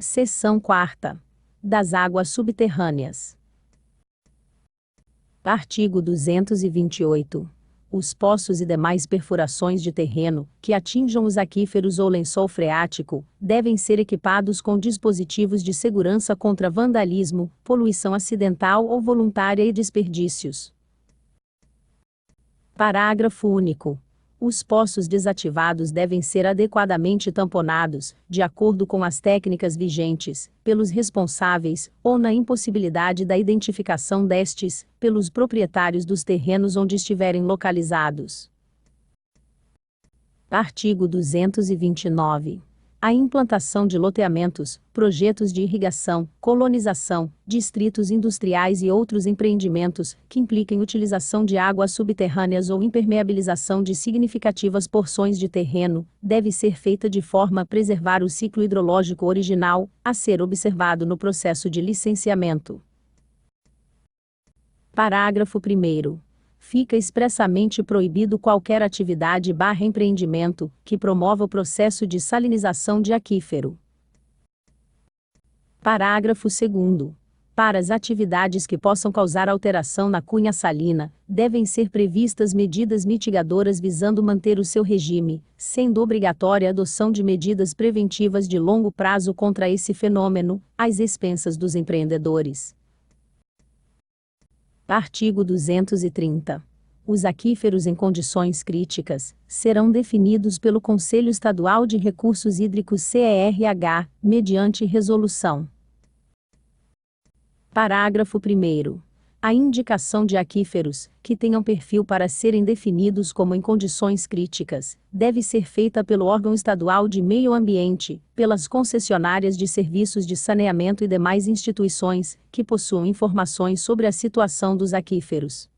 Seção 4ª. Das águas subterrâneas. Artigo 228. Os poços e demais perfurações de terreno, que atinjam os aquíferos ou lençol freático, devem ser equipados com dispositivos de segurança contra vandalismo, poluição acidental ou voluntária e desperdícios. Parágrafo único. Os poços desativados devem ser adequadamente tamponados, de acordo com as técnicas vigentes, pelos responsáveis, ou na impossibilidade da identificação destes, pelos proprietários dos terrenos onde estiverem localizados. Artigo 229. A implantação de loteamentos, projetos de irrigação, colonização, distritos industriais e outros empreendimentos que impliquem utilização de águas subterrâneas ou impermeabilização de significativas porções de terreno, deve ser feita de forma a preservar o ciclo hidrológico original, a ser observado no processo de licenciamento. Parágrafo 1º. Fica expressamente proibido qualquer atividade/empreendimento que promova o processo de salinização de aquífero. Parágrafo 2º. Para as atividades que possam causar alteração na cunha salina, devem ser previstas medidas mitigadoras visando manter o seu regime, sendo obrigatória a adoção de medidas preventivas de longo prazo contra esse fenômeno, às expensas dos empreendedores. Artigo 230. Os aquíferos em condições críticas serão definidos pelo Conselho Estadual de Recursos Hídricos CERH, mediante resolução. Parágrafo 1º. A indicação de aquíferos, que tenham perfil para serem definidos como em condições críticas, deve ser feita pelo órgão estadual de meio ambiente, pelas concessionárias de serviços de saneamento e demais instituições, que possuam informações sobre a situação dos aquíferos.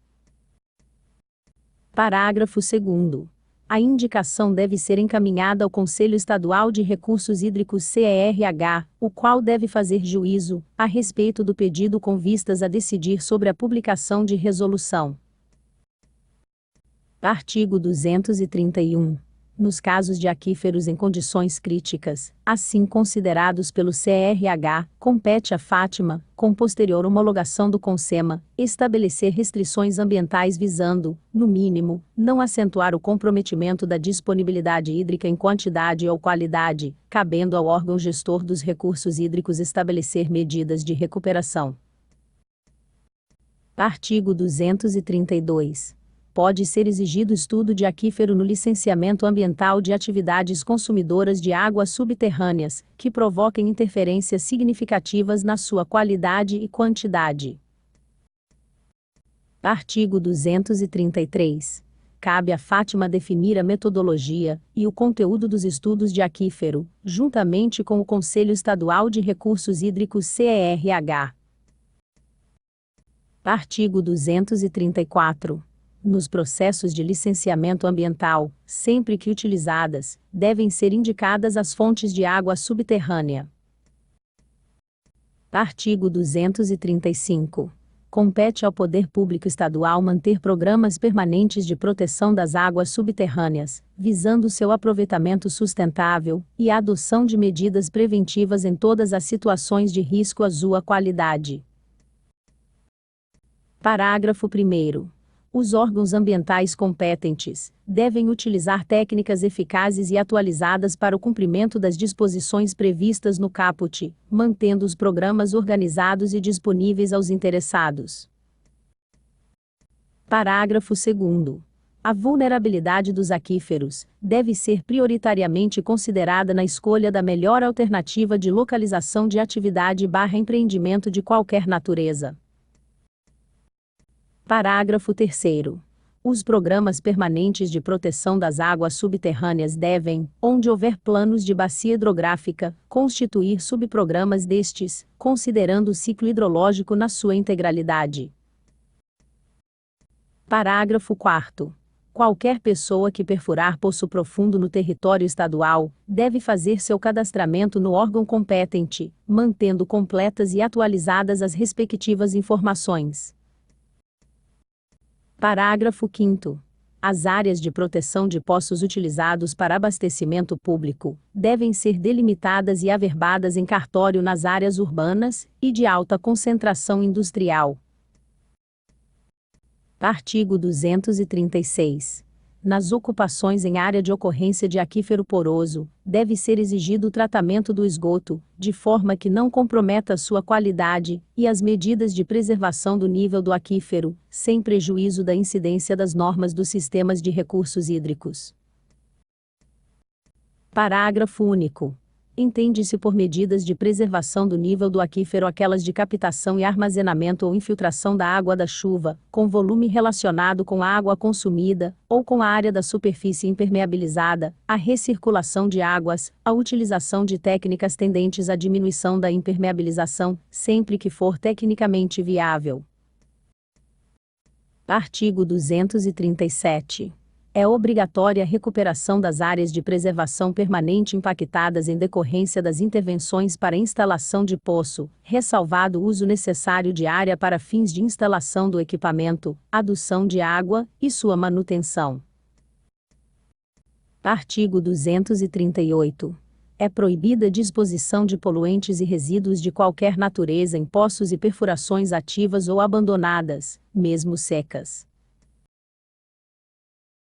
Parágrafo 2º. A indicação deve ser encaminhada ao Conselho Estadual de Recursos Hídricos CERH, o qual deve fazer juízo a respeito do pedido com vistas a decidir sobre a publicação de resolução. Artigo 231. Nos casos de aquíferos em condições críticas, assim considerados pelo CERH, compete à Fátima, com posterior homologação do CONSEMA, estabelecer restrições ambientais visando, no mínimo, não acentuar o comprometimento da disponibilidade hídrica em quantidade ou qualidade, cabendo ao órgão gestor dos recursos hídricos estabelecer medidas de recuperação. Artigo 232. Pode ser exigido estudo de aquífero no licenciamento ambiental de atividades consumidoras de águas subterrâneas, que provoquem interferências significativas na sua qualidade e quantidade. Artigo 233. Cabe à Fátima definir a metodologia e o conteúdo dos estudos de aquífero, juntamente com o Conselho Estadual de Recursos Hídricos CERH. Artigo 234. Nos processos de licenciamento ambiental, sempre que utilizadas, devem ser indicadas as fontes de água subterrânea. Artigo 235. Compete ao Poder Público Estadual manter programas permanentes de proteção das águas subterrâneas, visando seu aproveitamento sustentável e a adoção de medidas preventivas em todas as situações de risco à sua qualidade. Parágrafo 1º. Os órgãos ambientais competentes devem utilizar técnicas eficazes e atualizadas para o cumprimento das disposições previstas no caput, mantendo os programas organizados e disponíveis aos interessados. Parágrafo 2º. A vulnerabilidade dos aquíferos deve ser prioritariamente considerada na escolha da melhor alternativa de localização de atividade/empreendimento de qualquer natureza. Parágrafo 3º. Os programas permanentes de proteção das águas subterrâneas devem, onde houver planos de bacia hidrográfica, constituir subprogramas destes, considerando o ciclo hidrológico na sua integralidade. Parágrafo 4º. Qualquer pessoa que perfurar poço profundo no território estadual, deve fazer seu cadastramento no órgão competente, mantendo completas e atualizadas as respectivas informações. Parágrafo 5º. As áreas de proteção de poços utilizados para abastecimento público devem ser delimitadas e averbadas em cartório nas áreas urbanas e de alta concentração industrial. Artigo 236. Nas ocupações em área de ocorrência de aquífero poroso, deve ser exigido o tratamento do esgoto, de forma que não comprometa sua qualidade, e as medidas de preservação do nível do aquífero, sem prejuízo da incidência das normas dos sistemas de recursos hídricos. Parágrafo único. Entende-se por medidas de preservação do nível do aquífero aquelas de captação e armazenamento ou infiltração da água da chuva, com volume relacionado com a água consumida, ou com a área da superfície impermeabilizada, a recirculação de águas, a utilização de técnicas tendentes à diminuição da impermeabilização, sempre que for tecnicamente viável. Artigo 237. É obrigatória a recuperação das áreas de preservação permanente impactadas em decorrência das intervenções para instalação de poço, ressalvado o uso necessário de área para fins de instalação do equipamento, adução de água e sua manutenção. Artigo 238. É proibida a disposição de poluentes e resíduos de qualquer natureza em poços e perfurações ativas ou abandonadas, mesmo secas.